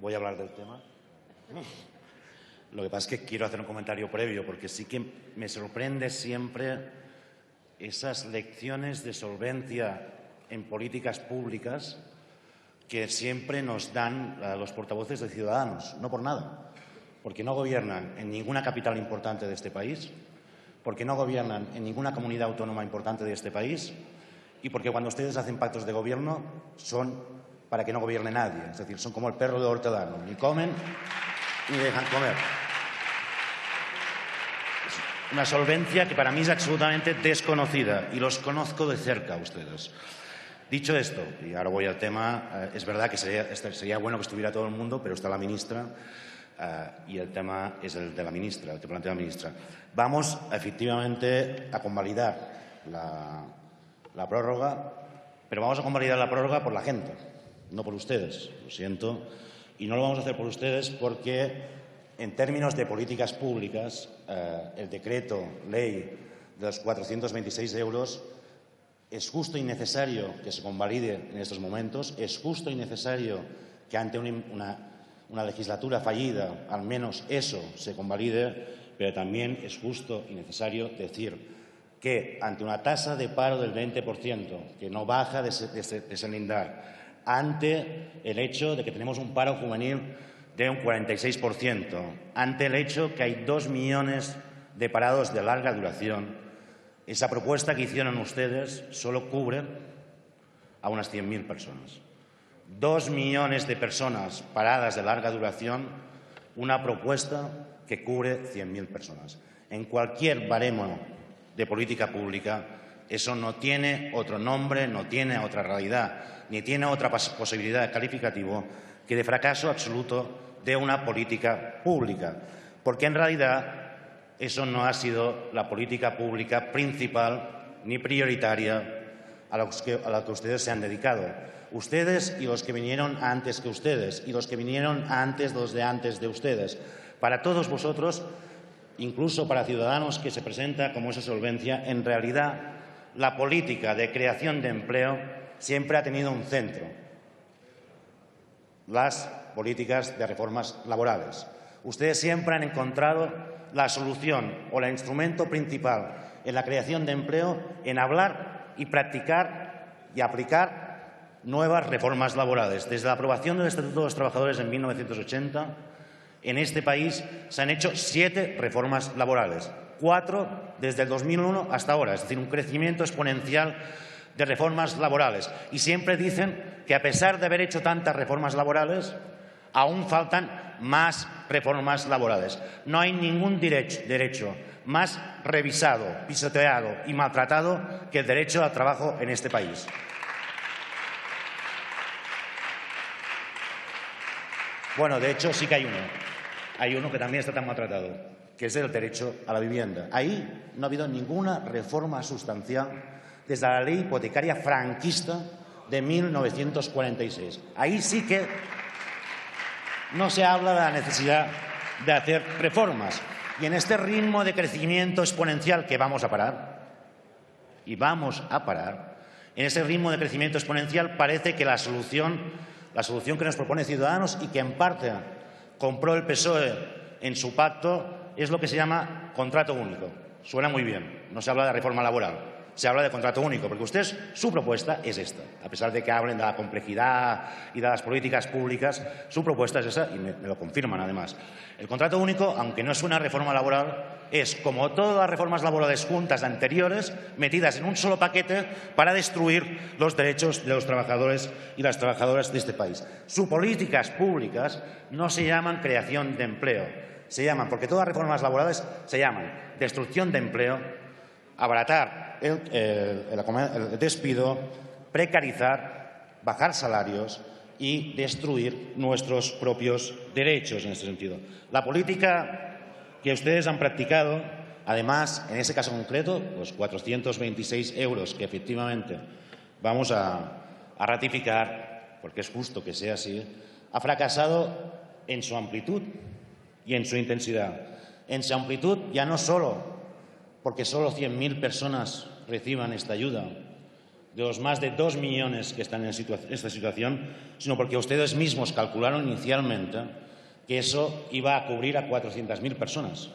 voy a hablar del tema. Lo que pasa es que quiero hacer un comentario previo, porque sí que me sorprende siempre esas lecciones de solvencia en políticas públicas que siempre nos dan los portavoces de Ciudadanos. No por nada, porque no gobiernan en ninguna capital importante de este país, porque no gobiernan en ninguna comunidad autónoma importante de este país y porque cuando ustedes hacen pactos de gobierno son para que no gobierne nadie. Es decir, son como el perro de Hortelano, ni comen ni dejan comer. Es una solvencia que para mí es absolutamente desconocida y los conozco de cerca a ustedes. Dicho esto, y ahora voy al tema, es verdad que sería bueno que estuviera todo el mundo, pero está la ministra y el tema es el de la ministra, el que plantea la ministra. Vamos, efectivamente, a convalidar la prórroga, pero vamos a convalidar la prórroga por la gente, no por ustedes, lo siento. Y no lo vamos a hacer por ustedes porque, en términos de políticas públicas, el decreto ley de los 426 euros es justo y necesario que se convalide en estos momentos, es justo y necesario que ante una legislatura fallida, al menos eso se convalide, pero también es justo y necesario decir que ante una tasa de paro del 20%, que no baja de ese lindar, ante el hecho de que tenemos un paro juvenil de un 46%, ante el hecho que hay 2 millones de parados de larga duración, esa propuesta que hicieron ustedes solo cubre a unas 100.000 personas. 2 millones de personas paradas de larga duración, una propuesta que cubre 100.000 personas. En cualquier baremo de política pública, eso no tiene otro nombre, no tiene otra realidad, ni tiene otra posibilidad de calificativo que de fracaso absoluto de una política pública. Porque en realidad eso no ha sido la política pública principal ni prioritaria a la que ustedes se han dedicado. Ustedes y los que vinieron antes que ustedes y los que vinieron antes de ustedes. Para todos vosotros, incluso para Ciudadanos, que se presenta como esa solvencia, en realidad la política de creación de empleo siempre ha tenido un centro: las políticas de reformas laborales. Ustedes siempre han encontrado la solución o el instrumento principal en la creación de empleo en hablar y practicar y aplicar nuevas reformas laborales. Desde la aprobación del Estatuto de los Trabajadores en 1980, en este país se han hecho 7 reformas laborales, 4 desde el 2001 hasta ahora, es decir, un crecimiento exponencial de reformas laborales. Y siempre dicen que, a pesar de haber hecho tantas reformas laborales, aún faltan más reformas laborales. No hay ningún derecho más revisado, pisoteado y maltratado que el derecho al trabajo en este país. Bueno, de hecho, sí que hay uno. Hay uno que también está tan maltratado, que es el derecho a la vivienda. Ahí no ha habido ninguna reforma sustancial desde la ley hipotecaria franquista de 1946. Ahí sí que no se habla de la necesidad de hacer reformas. Y en este ritmo de crecimiento exponencial que vamos a parar, en ese ritmo de crecimiento exponencial parece que la solución que nos propone Ciudadanos y que en parte compró el PSOE en su pacto es lo que se llama contrato único. Suena muy bien, no se habla de reforma laboral. Se habla de contrato único, porque ustedes, su propuesta es esta. A pesar de que hablen de la complejidad y de las políticas públicas, su propuesta es esa y me lo confirman, además. El contrato único, aunque no es una reforma laboral, es, como todas las reformas laborales juntas anteriores, metidas en un solo paquete para destruir los derechos de los trabajadores y las trabajadoras de este país. Sus políticas públicas no se llaman creación de empleo, se llaman, porque todas las reformas laborales se llaman destrucción de empleo, abaratar el despido, precarizar, bajar salarios y destruir nuestros propios derechos en este sentido. La política que ustedes han practicado, además, en ese caso concreto, los 426 euros que efectivamente vamos a ratificar, porque es justo que sea así, ha fracasado en su amplitud y en su intensidad. En su amplitud, ya no solo porque solo 100.000 personas reciban esta ayuda, de los más de 2 millones que están en esta situación, sino porque ustedes mismos calcularon inicialmente que eso iba a cubrir a 400.000 personas.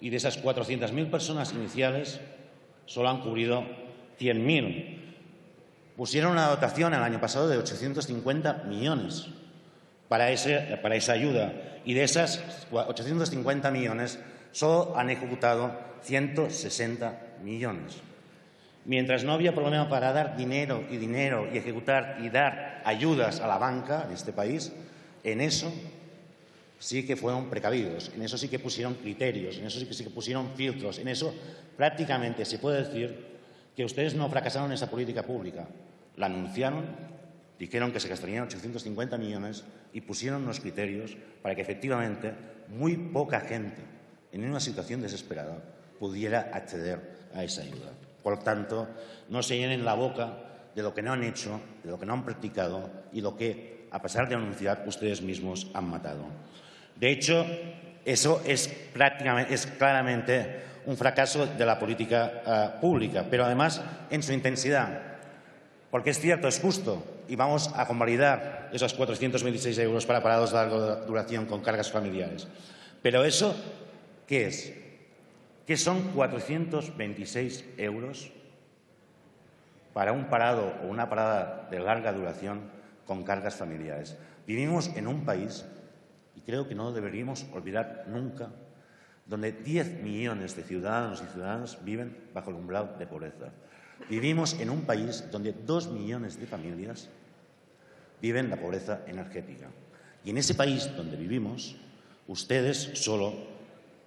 Y de esas 400.000 personas iniciales, solo han cubrido 100.000. Pusieron una dotación el año pasado de 850 millones para esa ayuda. Y de esas 850 millones, solo han ejecutado 160 millones. Mientras no había problema para dar dinero y ejecutar y dar ayudas a la banca en este país, en eso sí que fueron precavidos, en eso sí que pusieron criterios, en eso sí que pusieron filtros, en eso prácticamente se puede decir que ustedes no fracasaron en esa política pública. La anunciaron, dijeron que se gastarían 850 millones y pusieron unos criterios para que efectivamente muy poca gente en una situación desesperada pudiera acceder a esa ayuda. Por lo tanto, no se llenen la boca de lo que no han hecho, de lo que no han practicado y lo que, a pesar de anunciar, ustedes mismos han matado. De hecho, eso es claramente un fracaso de la política pública, pero además en su intensidad. Porque es cierto, es justo, y vamos a convalidar esos 426 euros para parados de larga duración con cargas familiares. Pero eso, ¿qué es? ¿Qué son 426 euros para un parado o una parada de larga duración con cargas familiares? Vivimos en un país, y creo que no lo deberíamos olvidar nunca, donde 10 millones de ciudadanos y ciudadanas viven bajo el umbral de pobreza. Vivimos en un país donde 2 millones de familias viven la pobreza energética. Y en ese país donde vivimos, ustedes solo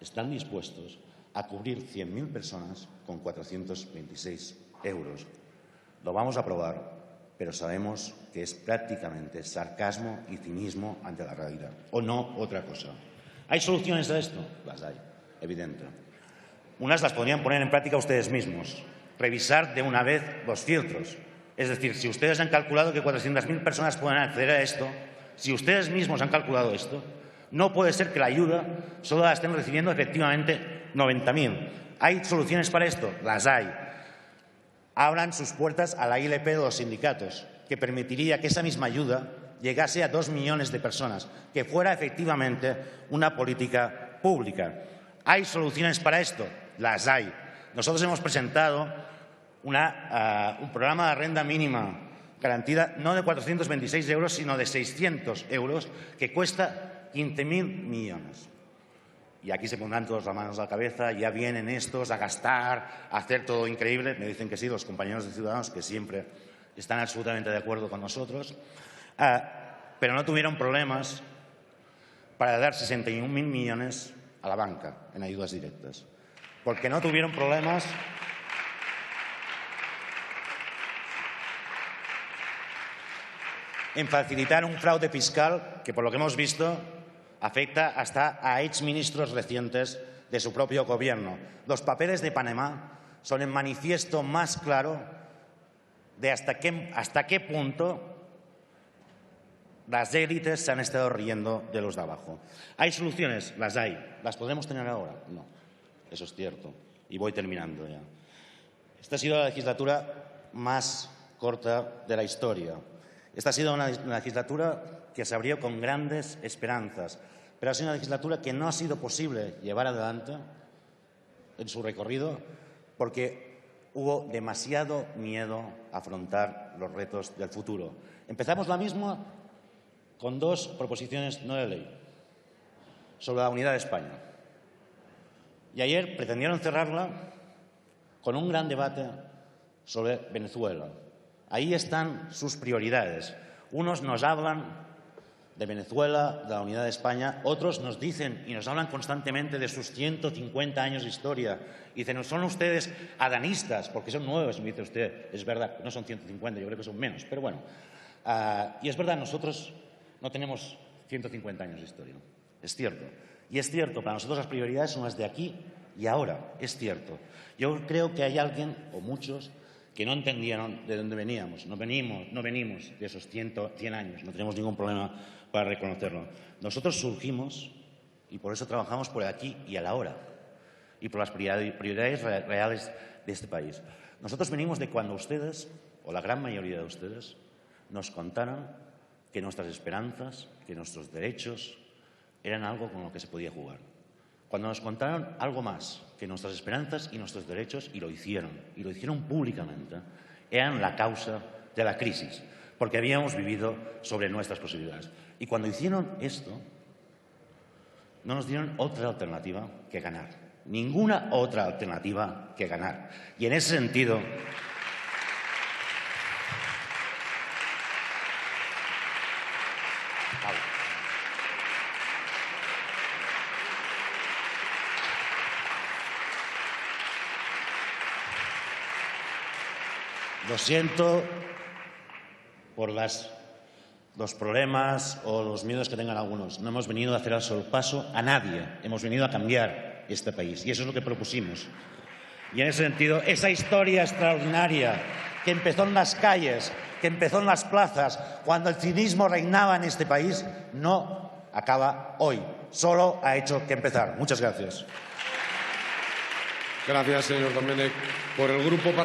están dispuestos a cubrir 100.000 personas con 426 euros. Lo vamos a aprobar, pero sabemos que es prácticamente sarcasmo y cinismo ante la realidad, o no otra cosa. ¿Hay soluciones a esto? Las hay, evidente. Unas las podrían poner en práctica ustedes mismos. Revisar de una vez los filtros. Es decir, si ustedes han calculado que 400.000 personas pueden acceder a esto, si ustedes mismos han calculado esto, no puede ser que la ayuda solo la estén recibiendo efectivamente 90.000. ¿Hay soluciones para esto? Las hay. Abran sus puertas a la ILP de los sindicatos, que permitiría que esa misma ayuda llegase a 2 millones de personas, que fuera efectivamente una política pública. ¿Hay soluciones para esto? Las hay. Nosotros hemos presentado un programa de renta mínima garantida no de 426 euros, sino de 600 euros, que cuesta 15.000 millones. Y aquí se pondrán todas las manos a la cabeza, ya vienen estos a gastar, a hacer todo increíble. Me dicen que sí, los compañeros de Ciudadanos, que siempre están absolutamente de acuerdo con nosotros, pero no tuvieron problemas para dar 61.000 millones a la banca en ayudas directas. Porque no tuvieron problemas en facilitar un fraude fiscal que, por lo que hemos visto, afecta hasta a exministros recientes de su propio gobierno. Los papeles de Panamá son el manifiesto más claro de hasta qué punto las élites se han estado riendo de los de abajo. ¿Hay soluciones? Las hay. ¿Las podremos tener ahora? No. Eso es cierto. Y voy terminando ya. Esta ha sido la legislatura más corta de la historia. Esta ha sido una legislatura que se abrió con grandes esperanzas, pero ha sido una legislatura que no ha sido posible llevar adelante en su recorrido porque hubo demasiado miedo a afrontar los retos del futuro. Empezamos la misma con 2 proposiciones no de ley sobre la unidad de España. Y ayer pretendieron cerrarla con un gran debate sobre Venezuela. Ahí están sus prioridades. Unos nos hablan de Venezuela, de la unidad de España, otros nos dicen y nos hablan constantemente de sus 150 años de historia. Y dicen, son ustedes adanistas, porque son nuevos, me dice usted. Es verdad, no son 150, yo creo que son menos, pero bueno. Y es verdad, nosotros no tenemos 150 años de historia. Es cierto. Y es cierto, para nosotros las prioridades son las de aquí y ahora. Es cierto. Yo creo que hay alguien, o muchos, que no entendieron de dónde veníamos. No venimos de esos 100 años, no tenemos ningún problema para reconocerlo. Nosotros surgimos, y por eso trabajamos por el aquí y el ahora, y por las prioridades reales de este país. Nosotros venimos de cuando ustedes o la gran mayoría de ustedes, nos contaron que nuestras esperanzas, que nuestros derechos eran algo con lo que se podía jugar. Cuando nos contaron algo más que nuestras esperanzas y nuestros derechos, y lo hicieron públicamente, eran la causa de la crisis, porque habíamos vivido sobre nuestras posibilidades. Y cuando hicieron esto, no nos dieron otra alternativa que ganar. Ninguna otra alternativa que ganar. Y en ese sentido, lo siento por los problemas o los miedos que tengan algunos. No hemos venido a hacer el sorpaso a nadie. Hemos venido a cambiar este país. Y eso es lo que propusimos. Y en ese sentido, esa historia extraordinaria que empezó en las calles, que empezó en las plazas, cuando el cinismo reinaba en este país, no acaba hoy. Solo ha hecho que empezar. Muchas gracias. Gracias, señor Domènech. Por el Grupo